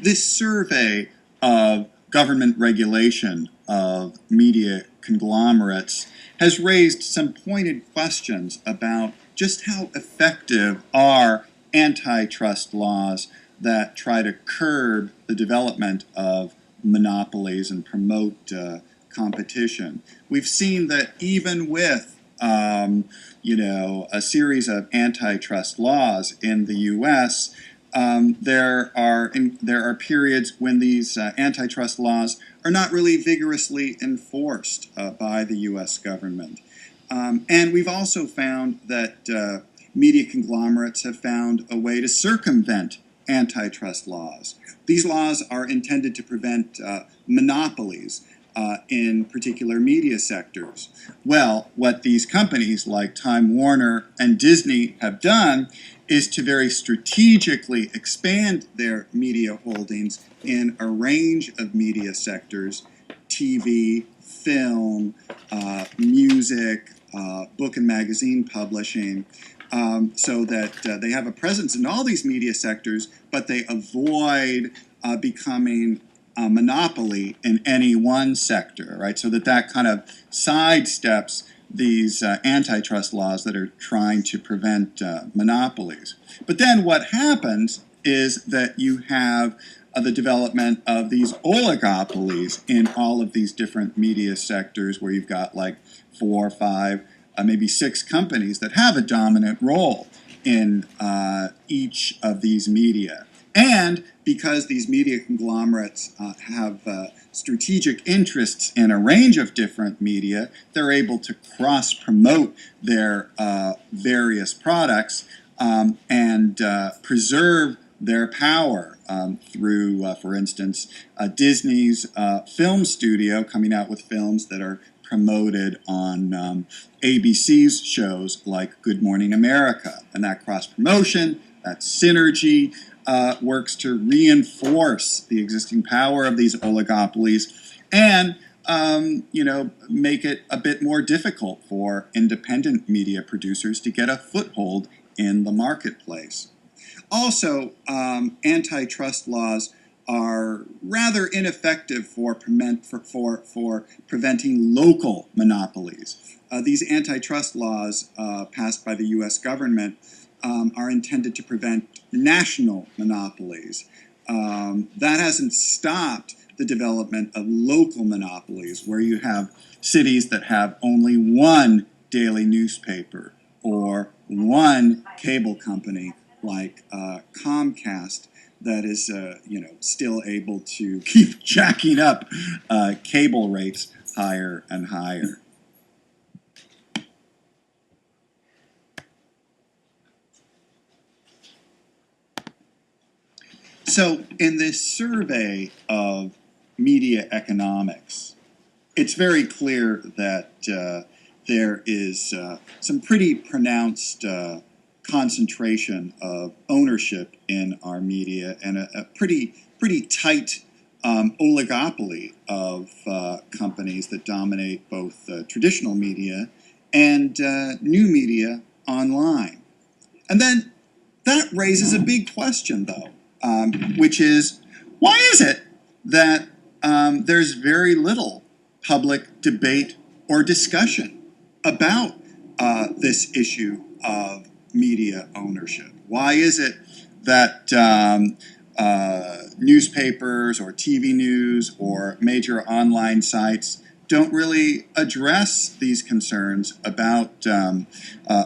This survey of government regulation of media conglomerates has raised some pointed questions about just how effective are antitrust laws that try to curb the development of monopolies and promote competition. We've seen that even with a series of antitrust laws in the U.S., there are periods when these antitrust laws are not really vigorously enforced by the U.S. government. And we've also found that media conglomerates have found a way to circumvent antitrust laws. These laws are intended to prevent monopolies in particular media sectors. Well, what these companies like Time Warner and Disney have done is to very strategically expand their media holdings in a range of media sectors: TV, film, music, book and magazine publishing, so that they have a presence in all these media sectors, but they avoid becoming a monopoly in any one sector, right? So that kind of sidesteps these antitrust laws that are trying to prevent monopolies. But then what happens is that you have the development of these oligopolies in all of these different media sectors, where you've got like 4 or 5, maybe 6 companies that have a dominant role in each of these media. And because these media conglomerates have strategic interests in a range of different media, they're able to cross-promote their various products and preserve their power through, for instance, Disney's film studio coming out with films that are promoted on ABC's shows like Good Morning America. And that cross-promotion, that synergy, works to reinforce the existing power of these oligopolies and make it a bit more difficult for independent media producers to get a foothold in the marketplace. Also, antitrust laws are rather ineffective for preventing local monopolies. These antitrust laws passed by the U.S. government are intended to prevent national monopolies. That hasn't stopped the development of local monopolies, where you have cities that have only one daily newspaper or one cable company like Comcast that is still able to keep jacking up cable rates higher and higher. So in this survey of media economics, it's very clear that there is some pretty pronounced concentration of ownership in our media, and a pretty tight oligopoly of companies that dominate both traditional media and new media online. And then that raises a big question, though, which is, why is it that there's very little public debate or discussion about this issue of media ownership? Why is it that newspapers or TV news or major online sites don't really address these concerns about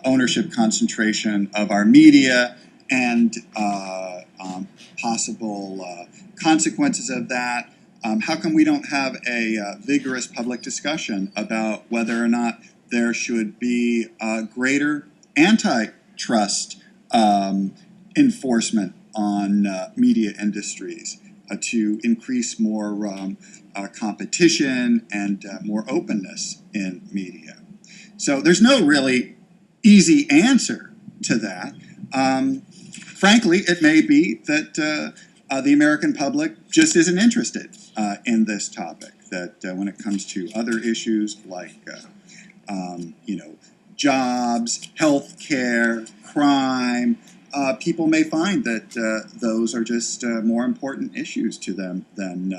ownership concentration of our media and possible consequences of that? How come we don't have a vigorous public discussion about whether or not there should be greater antitrust enforcement on media industries to increase more competition and more openness in media? So there's no really easy answer to that. Frankly, it may be that the American public just isn't interested in this topic, that when it comes to other issues like jobs, health care, crime, people may find that those are just more important issues to them than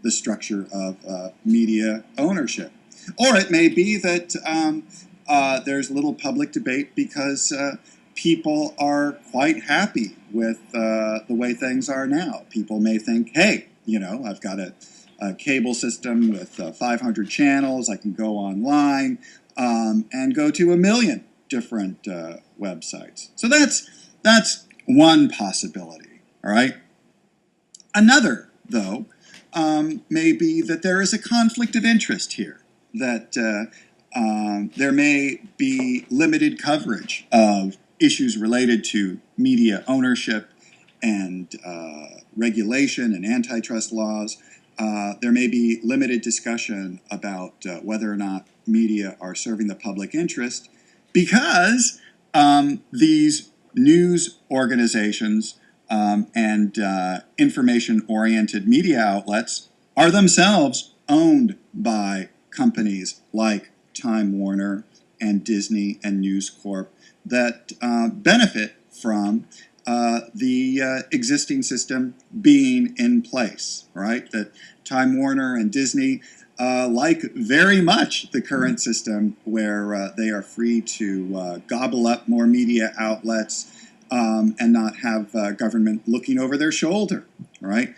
the structure of media ownership. Or it may be that there's little public debate because people are quite happy with the way things are now. People may think, hey, I've got a cable system with 500 channels. I can go online and go to 1 million different websites. So that's one possibility, all right? Another, though, may be that there is a conflict of interest here, that there may be limited coverage of issues related to media ownership and regulation and antitrust laws. There may be limited discussion about whether or not media are serving the public interest because these news organizations and information-oriented media outlets are themselves owned by companies like Time Warner and Disney and News Corp that benefit from the existing system being in place, right? That Time Warner and Disney like very much the current system where they are free to gobble up more media outlets and not have government looking over their shoulder, right?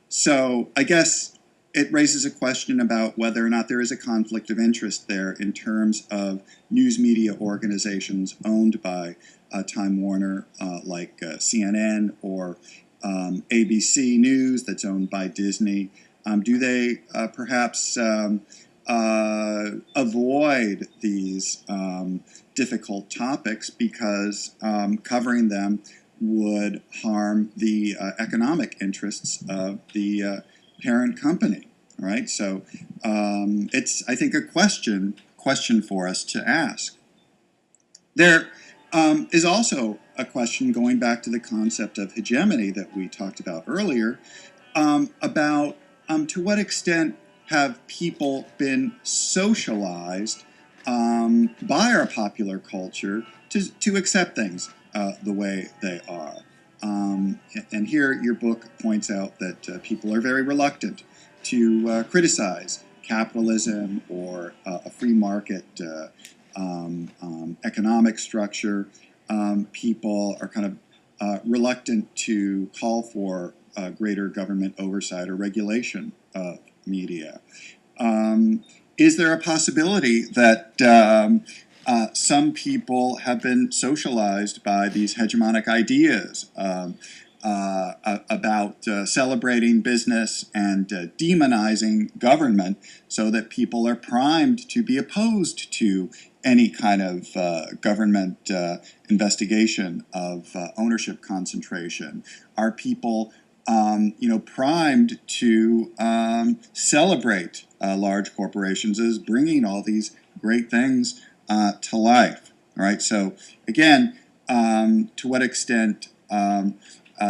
So I guess it raises a question about whether or not there is a conflict of interest there in terms of news media organizations owned by Time Warner, like CNN or ABC News that's owned by Disney. Do they perhaps avoid these difficult topics because covering them would harm the economic interests of the parent company, right? So it's, I think, a question for us to ask. There is also a question, going back to the concept of hegemony that we talked about earlier, about to what extent have people been socialized by our popular culture to accept things the way they are. And here your book points out that people are very reluctant to criticize capitalism or a free market economic structure. People are kind of reluctant to call for greater government oversight or regulation of media. Is there a possibility that some people have been socialized by these hegemonic ideas about celebrating business and demonizing government so that people are primed to be opposed to any kind of government investigation of ownership concentration? Are people primed to celebrate large corporations as bringing all these great things to life? All right. So again, to what extent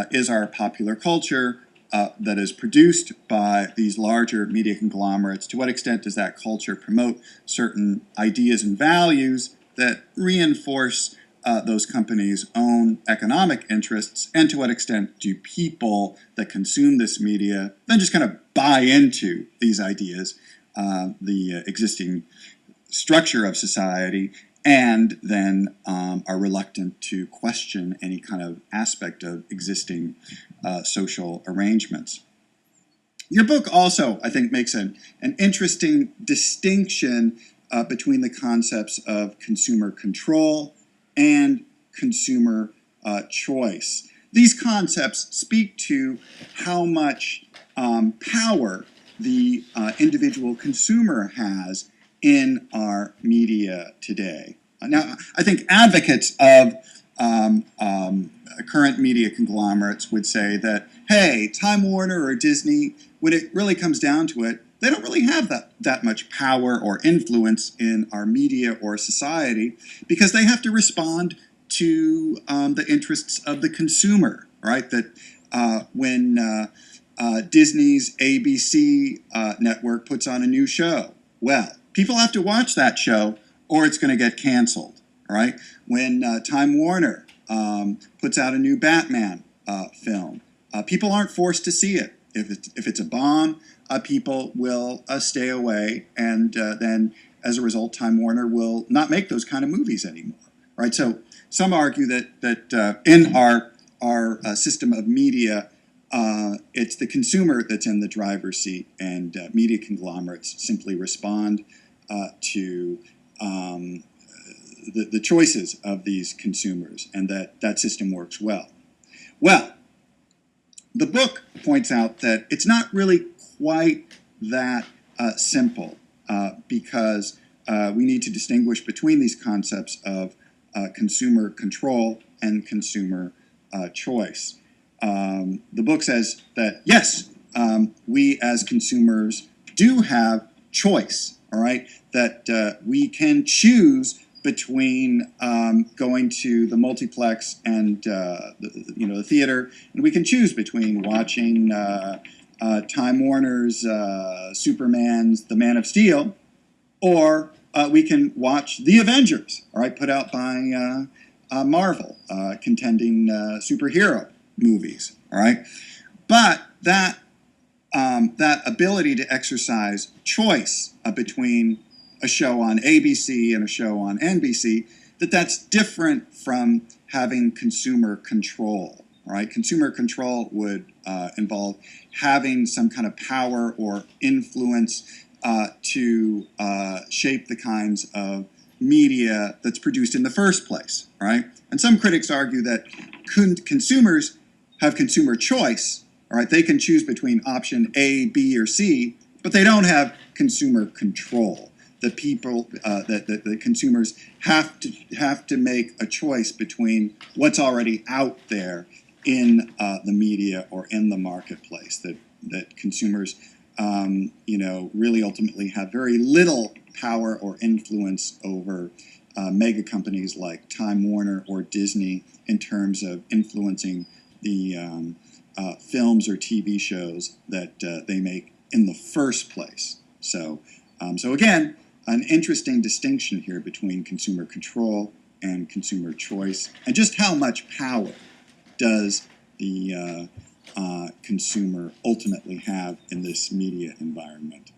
is our popular culture that is produced by these larger media conglomerates, to what extent does that culture promote certain ideas and values that reinforce those companies' own economic interests, and to what extent do people that consume this media then just kind of buy into these ideas, the existing structure of society, and then are reluctant to question any kind of aspect of existing social arrangements. Your book also, I think, makes an interesting distinction between the concepts of consumer control and consumer choice. These concepts speak to how much power the individual consumer has in our media today. Now, I think advocates of current media conglomerates would say that, hey, Time Warner or Disney, when it really comes down to it, they don't really have that much power or influence in our media or society because they have to respond to the interests of the consumer, right? That when Disney's ABC network puts on a new show, well, people have to watch that show or it's going to get canceled, right? When Time Warner puts out a new Batman film. People aren't forced to see it. If it's a bomb, people will stay away, and then as a result, Time Warner will not make those kind of movies anymore. Right? So some argue that in our system of media, it's the consumer that's in the driver's seat, and media conglomerates simply respond to the choices of these consumers, and that system works well. Well, the book points out that it's not really quite that simple, because we need to distinguish between these concepts of consumer control and consumer choice. The book says that, yes, we as consumers do have choice, all right, that we can choose between going to the multiplex and the theater, and we can choose between watching Time Warner's Superman's The Man of Steel, or we can watch The Avengers, all right, put out by Marvel, contending superhero movies, all right? But that ability to exercise choice between a show on ABC and a show on NBC, that's different from having consumer control, all right? Consumer control would involve having some kind of power or influence to shape the kinds of media that's produced in the first place, right? And some critics argue that consumers have consumer choice, all right? They can choose between option A, B, or C, but they don't have consumer control. The consumers have to make a choice between what's already out there in the media or in the marketplace. That consumers, really ultimately have very little power or influence over mega companies like Time Warner or Disney in terms of influencing the films or TV shows that they make in the first place. So again, an interesting distinction here between consumer control and consumer choice, and just how much power does the consumer ultimately have in this media environment.